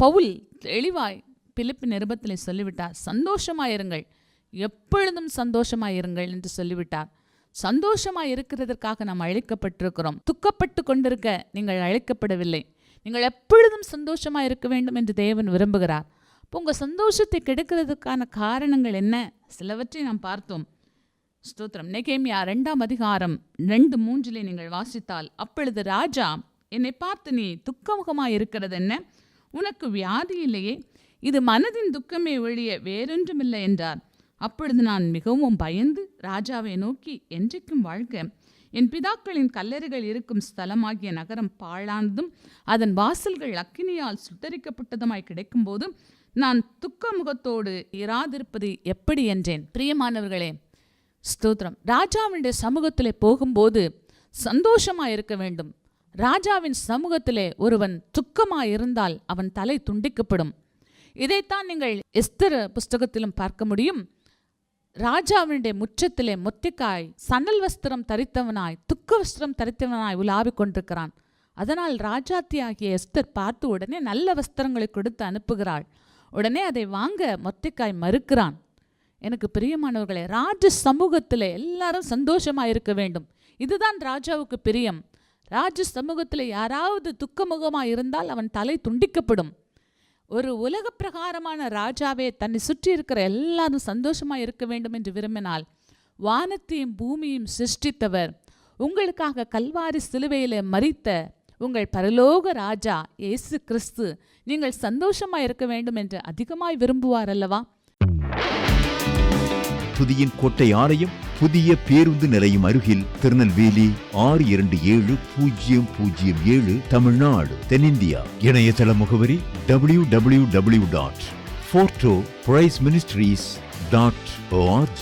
பவுல் தெளிவாய் பிலிப்பி நிருபத்திலே சொல்லிவிட்டார், சந்தோஷமாயிருங்கள், எப்பொழுதும் சந்தோஷமாயிருங்கள் என்று சொல்லிவிட்டார். சந்தோஷமாய் இருக்கிறதற்காக நாம் அழைக்கப்பட்டிருக்கிறோம். துக்கப்பட்டு கொண்டிருக்க நீங்கள் அழைக்கப்படவில்லை. நீங்கள் எப்பொழுதும் சந்தோஷமாய் இருக்க வேண்டும் என்று தேவன் விரும்புகிறார். இப்போ உங்கள் சந்தோஷத்தை கெடுக்கிறதுக்கான காரணங்கள் என்ன? சிலவற்றை நாம் பார்த்தோம். ஸ்தோத்திரம். நெகேமியா 2ஆம் அதிகாரம் 2:3 நீங்கள் வாசித்தால், அப்பொழுது ராஜா என்னை பார்த்து, நீ துக்கமுகமாய் இருக்கிறது என்ன? உனக்கு வியாதி இல்லையே, இது மனதின் துக்கமே ஒழிய வேறொன்றுமில்லை என்றார். அப்பொழுது நான் மிகவும் பயந்து ராஜாவை நோக்கி, என்றைக்கும் வாழ்க, என் பிதாக்களின் கல்லறைகள் இருக்கும் ஸ்தலமாகிய நகரம் பாழானதும் அதன் வாசல்கள் அக்கினியால் சுட்டரிக்கப்பட்டதுமாய் கிடைக்கும்போதும் நான் துக்க முகத்தோடு இராதிருப்பது எப்படி என்றேன். பிரியமானவர்களே, ஸ்தோத்திரம். ராஜாவினுடைய சமூகத்திலே போகும்போது சந்தோஷமாய் இருக்க வேண்டும். ராஜாவின் சமூகத்திலே ஒருவன் துக்கமாய் இருந்தால் அவன் தலை துண்டிக்கப்படும். இதைத்தான் நீங்கள் எஸ்தர் புஸ்தகத்திலும் பார்க்க முடியும். ராஜாவினுடைய முற்றத்திலே மொர்தெகாய் சணல் வஸ்திரம் தரித்தவனாய், துக்க வஸ்திரம் தரித்தவனாய் உலாவிக் கொண்டிருக்கிறான். அதனால் ராஜாத்தியாகிய எஸ்தர் பார்த்து உடனே நல்ல வஸ்திரங்களை கொடுத்து அனுப்புகிறாள். உடனே அதை வாங்க மொர்தெகாய் மறுக்கிறான். எனக்கு பிரியமானவர்களே, ராஜ சமூகத்தில் எல்லாரும் சந்தோஷமாக இருக்க வேண்டும். இதுதான் ராஜாவுக்கு பிரியம். ராஜ சமூகத்தில் யாராவது துக்கமுகமாக இருந்தால் அவன் தலை துண்டிக்கப்படும். ஒரு உலக பிரகாரமான ராஜாவே தன்னை சுற்றி இருக்கிற எல்லாரும் சந்தோஷமாக இருக்க வேண்டும் என்று விரும்பினால், வானத்தையும் பூமியையும் சிருஷ்டித்தவர், உங்களுக்காக கல்வாரி சிலுவையில் மரித்த உங்கள் பரலோக ராஜா இயேசு கிறிஸ்து நீங்கள் சந்தோஷமாக இருக்க வேண்டும் என்று அதிகமாய் விரும்புவார் அல்லவா? புதியின் கோட்டை ஆலயம் புதிய பேருந்து நிலையம் அருகில், திருநெல்வேலி 620007 தமிழ்நாடு, தென்னிந்தியா. இணையதள முகவரி www.fortopriceministries.org.